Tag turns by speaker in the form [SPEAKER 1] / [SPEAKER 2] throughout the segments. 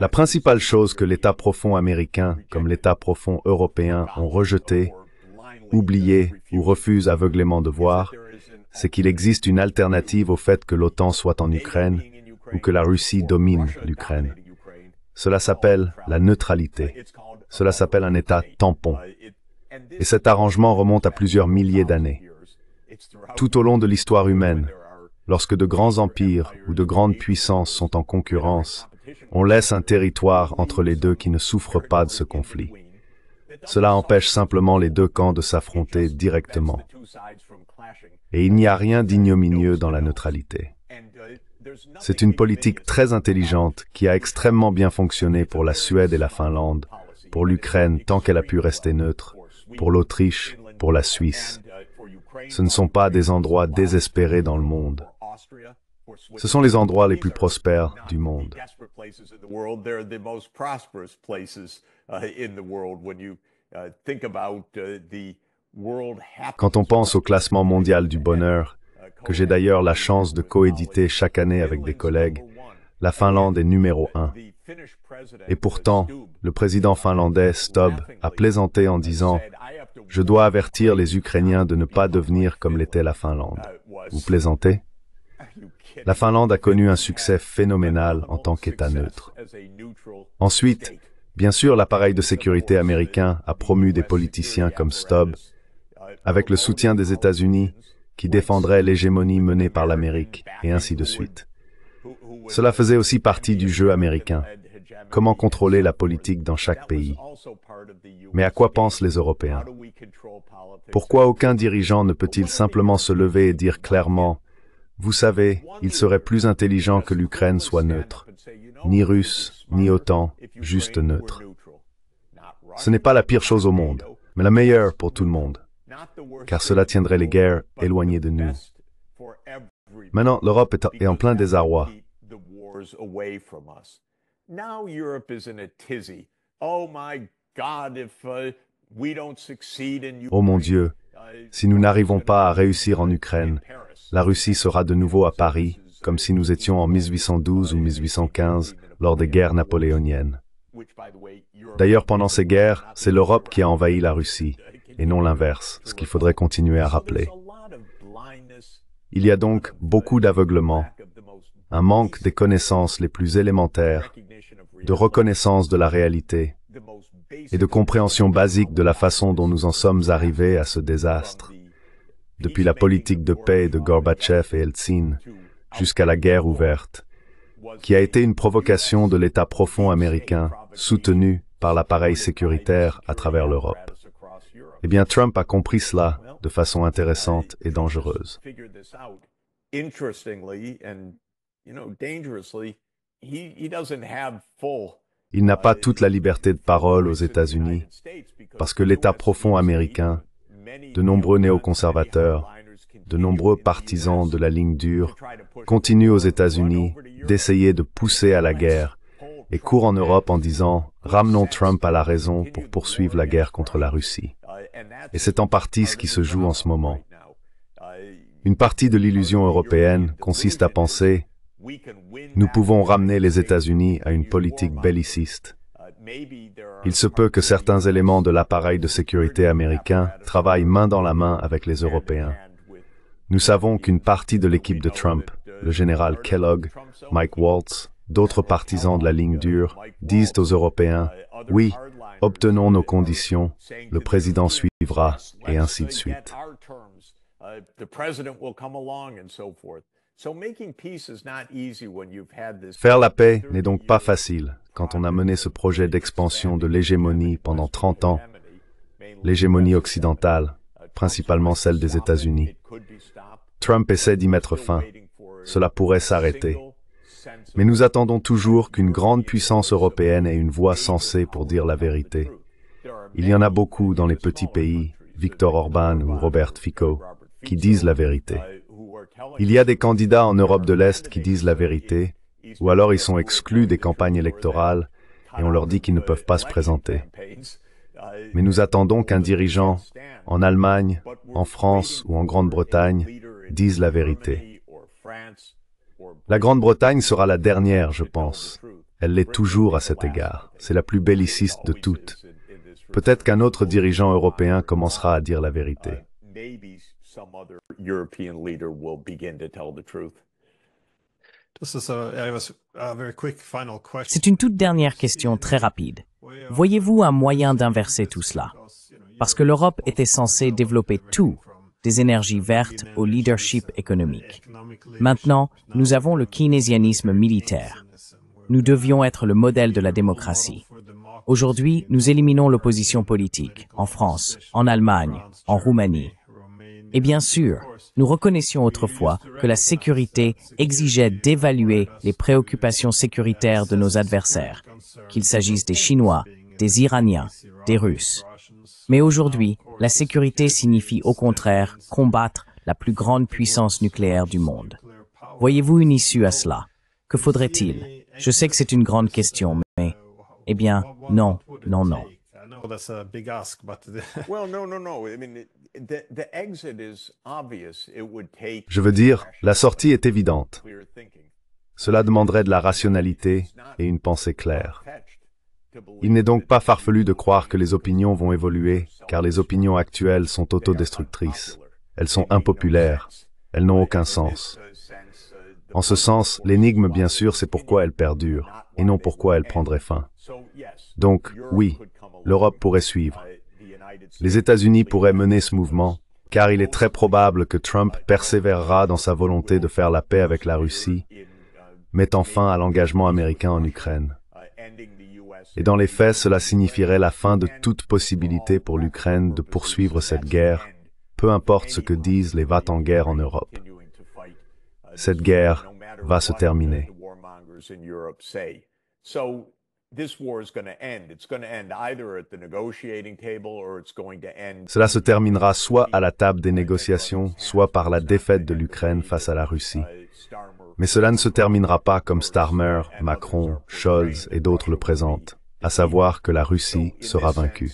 [SPEAKER 1] La principale chose que l'État profond américain comme l'État profond européen ont rejeté, oublié ou refusent aveuglément de voir, c'est qu'il existe une alternative au fait que l'OTAN soit en Ukraine ou que la Russie domine l'Ukraine. Cela s'appelle la neutralité. Cela s'appelle un État tampon. Et cet arrangement remonte à plusieurs milliers d'années. Tout au long de l'histoire humaine, lorsque de grands empires ou de grandes puissances sont en concurrence, on laisse un territoire entre les deux qui ne souffre pas de ce conflit. Cela empêche simplement les deux camps de s'affronter directement. Et il n'y a rien d'ignominieux dans la neutralité. C'est une politique très intelligente qui a extrêmement bien fonctionné pour la Suède et la Finlande, pour l'Ukraine tant qu'elle a pu rester neutre, pour l'Autriche, pour la Suisse. Ce ne sont pas des endroits désespérés dans le monde. Ce sont les endroits les plus prospères du monde. Quand on pense au classement mondial du bonheur, que j'ai d'ailleurs la chance de coéditer chaque année avec des collègues, la Finlande est numéro 1. Et pourtant, le président finlandais Stubb a plaisanté en disant « Je dois avertir les Ukrainiens de ne pas devenir comme l'était la Finlande. » Vous plaisantez? La Finlande a connu un succès phénoménal en tant qu'État neutre. Ensuite, bien sûr, l'appareil de sécurité américain a promu des politiciens comme Stubb, avec le soutien des États-Unis, qui défendraient l'hégémonie menée par l'Amérique, et ainsi de suite. Cela faisait aussi partie du jeu américain. Comment contrôler la politique dans chaque pays? Mais à quoi pensent les Européens? Pourquoi aucun dirigeant ne peut-il simplement se lever et dire clairement « Vous savez, il serait plus intelligent que l'Ukraine soit neutre. Ni russe, ni OTAN, juste neutre. » Ce n'est pas la pire chose au monde, mais la meilleure pour tout le monde, car cela tiendrait les guerres éloignées de nous. Maintenant, l'Europe est en plein désarroi. Oh mon Dieu, si nous n'arrivons pas à réussir en Ukraine, la Russie sera de nouveau à Paris, comme si nous étions en 1812 ou 1815, lors des guerres napoléoniennes. D'ailleurs, pendant ces guerres, c'est l'Europe qui a envahi la Russie, et non l'inverse, ce qu'il faudrait continuer à rappeler. Il y a donc beaucoup d'aveuglement, un manque des connaissances les plus élémentaires, de reconnaissance de la réalité, et de compréhension basique de la façon dont nous en sommes arrivés à ce désastre, depuis la politique de paix de Gorbatchev et Eltsine, jusqu'à la guerre ouverte, qui a été une provocation de l'État profond américain, soutenu par l'appareil sécuritaire à travers l'Europe. Eh bien, Trump a compris cela de façon intéressante et dangereuse. Il n'a pas toute la liberté de parole aux États-Unis, parce que l'État profond américain, de nombreux néoconservateurs, de nombreux partisans de la ligne dure, continuent aux États-Unis d'essayer de pousser à la guerre et courent en Europe en disant « Ramenons Trump à la raison pour poursuivre la guerre contre la Russie ». Et c'est en partie ce qui se joue en ce moment. Une partie de l'illusion européenne consiste à penser « Nous pouvons ramener les États-Unis à une politique belliciste ». Il se peut que certains éléments de l'appareil de sécurité américain travaillent main dans la main avec les Européens. Nous savons qu'une partie de l'équipe de Trump, le général Kellogg, Mike Waltz, d'autres partisans de la ligne dure, disent aux Européens « Oui, obtenons nos conditions, le président suivra, et ainsi de suite. » Faire la paix n'est donc pas facile quand on a mené ce projet d'expansion de l'hégémonie pendant 30 ans, l'hégémonie occidentale, principalement celle des États-Unis. Trump essaie d'y mettre fin. Cela pourrait s'arrêter. Mais nous attendons toujours qu'une grande puissance européenne ait une voix sensée pour dire la vérité. Il y en a beaucoup dans les petits pays, Viktor Orban ou Robert Fico, qui disent la vérité. Il y a des candidats en Europe de l'Est qui disent la vérité, ou alors ils sont exclus des campagnes électorales et on leur dit qu'ils ne peuvent pas se présenter. Mais nous attendons qu'un dirigeant, en Allemagne, en France ou en Grande-Bretagne, dise la vérité. La Grande-Bretagne sera la dernière, je pense. Elle l'est toujours à cet égard. C'est la plus belliciste de toutes. Peut-être qu'un autre dirigeant européen commencera à dire la vérité.
[SPEAKER 2] C'est une toute dernière question très rapide. Voyez-vous un moyen d'inverser tout cela? Parce que l'Europe était censée développer tout, des énergies vertes au leadership économique. Maintenant, nous avons le keynésianisme militaire. Nous devions être le modèle de la démocratie. Aujourd'hui, nous éliminons l'opposition politique, en France, en Allemagne, en Roumanie. Et bien sûr, nous reconnaissions autrefois que la sécurité exigeait d'évaluer les préoccupations sécuritaires de nos adversaires, qu'il s'agisse des Chinois, des Iraniens, des Russes. Mais aujourd'hui, la sécurité signifie au contraire combattre la plus grande puissance nucléaire du monde. Voyez-vous une issue à cela? Que faudrait-il? Je sais que c'est une grande question, mais... Eh bien, non, non, non.
[SPEAKER 1] Je veux dire, la sortie est évidente. Cela demanderait de la rationalité et une pensée claire. Il n'est donc pas farfelu de croire que les opinions vont évoluer, car les opinions actuelles sont autodestructrices. Elles sont impopulaires. Elles n'ont aucun sens. En ce sens, l'énigme, bien sûr, c'est pourquoi elles perdurent, et non pourquoi elles prendraient fin. Donc, oui, l'Europe pourrait suivre. Les États-Unis pourraient mener ce mouvement, car il est très probable que Trump persévérera dans sa volonté de faire la paix avec la Russie, mettant fin à l'engagement américain en Ukraine. Et dans les faits, cela signifierait la fin de toute possibilité pour l'Ukraine de poursuivre cette guerre, peu importe ce que disent les va-t-en-guerre en Europe. Cette guerre va se terminer. Cela se terminera soit à la table des négociations, soit par la défaite de l'Ukraine face à la Russie. Mais cela ne se terminera pas comme Starmer, Macron, Scholz et d'autres le présentent, à savoir que la Russie sera vaincue.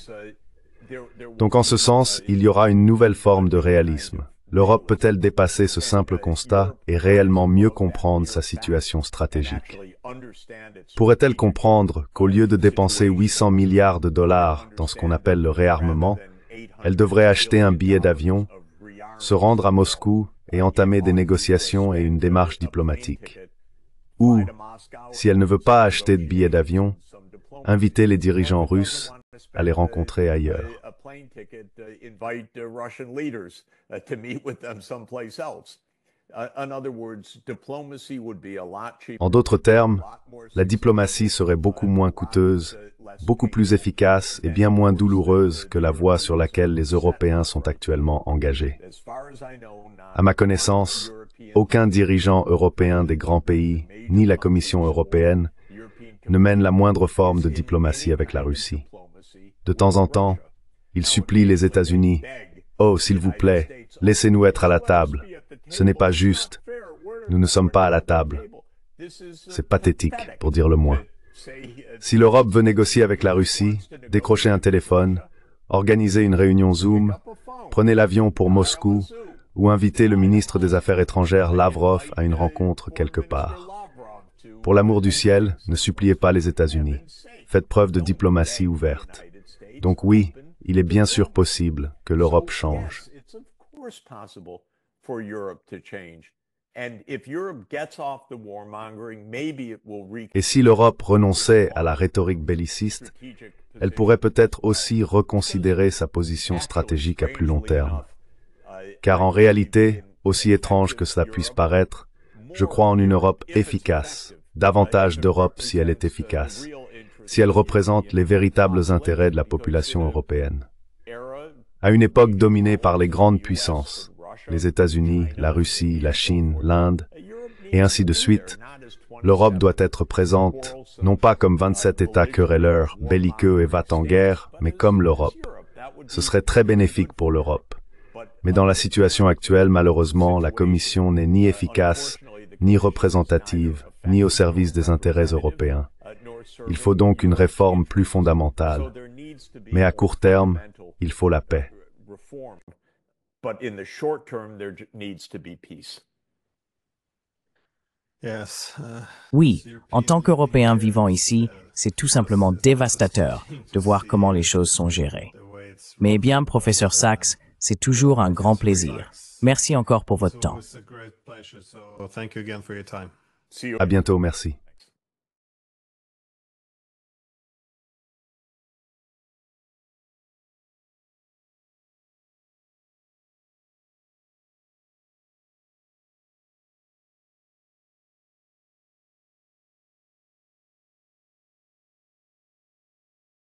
[SPEAKER 1] Donc en ce sens, il y aura une nouvelle forme de réalisme. L'Europe peut-elle dépasser ce simple constat et réellement mieux comprendre sa situation stratégique? Pourrait-elle comprendre qu'au lieu de dépenser 800 milliards de dollars dans ce qu'on appelle le réarmement, elle devrait acheter un billet d'avion, se rendre à Moscou et entamer des négociations et une démarche diplomatique? Ou, si elle ne veut pas acheter de billets d'avion, inviter les dirigeants russes à les rencontrer ailleurs? En d'autres termes, la diplomatie serait beaucoup moins coûteuse, beaucoup plus efficace et bien moins douloureuse que la voie sur laquelle les Européens sont actuellement engagés. À ma connaissance, aucun dirigeant européen des grands pays, ni la Commission européenne, ne mène la moindre forme de diplomatie avec la Russie. De temps en temps, ils supplient les États-Unis. « Oh, s'il vous plaît, laissez-nous être à la table. Ce n'est pas juste. Nous ne sommes pas à la table. » C'est pathétique, pour dire le moins. Si l'Europe veut négocier avec la Russie, décrochez un téléphone, organisez une réunion Zoom, prenez l'avion pour Moscou ou invitez le ministre des Affaires étrangères Lavrov à une rencontre quelque part. Pour l'amour du ciel, ne suppliez pas les États-Unis. Faites preuve de diplomatie ouverte. Donc oui, il est bien sûr possible que l'Europe change. Et si l'Europe renonçait à la rhétorique belliciste, elle pourrait peut-être aussi reconsidérer sa position stratégique à plus long terme. Car en réalité, aussi étrange que cela puisse paraître, je crois en une Europe efficace, davantage d'Europe si elle est efficace, si elle représente les véritables intérêts de la population européenne. À une époque dominée par les grandes puissances, les États-Unis, la Russie, la Chine, l'Inde, et ainsi de suite, l'Europe doit être présente, non pas comme 27 États querelleurs, belliqueux et va-t-en-guerre, mais comme l'Europe. Ce serait très bénéfique pour l'Europe. Mais dans la situation actuelle, malheureusement, la Commission n'est ni efficace, ni représentative, ni au service des intérêts européens. Il faut donc une réforme plus fondamentale. Mais à court terme, il faut la paix.
[SPEAKER 2] Oui, en tant qu'Européen vivant ici, c'est tout simplement dévastateur de voir comment les choses sont gérées. Mais bien, professeur Sachs, c'est toujours un grand plaisir. Merci encore pour votre temps.
[SPEAKER 1] À bientôt, merci.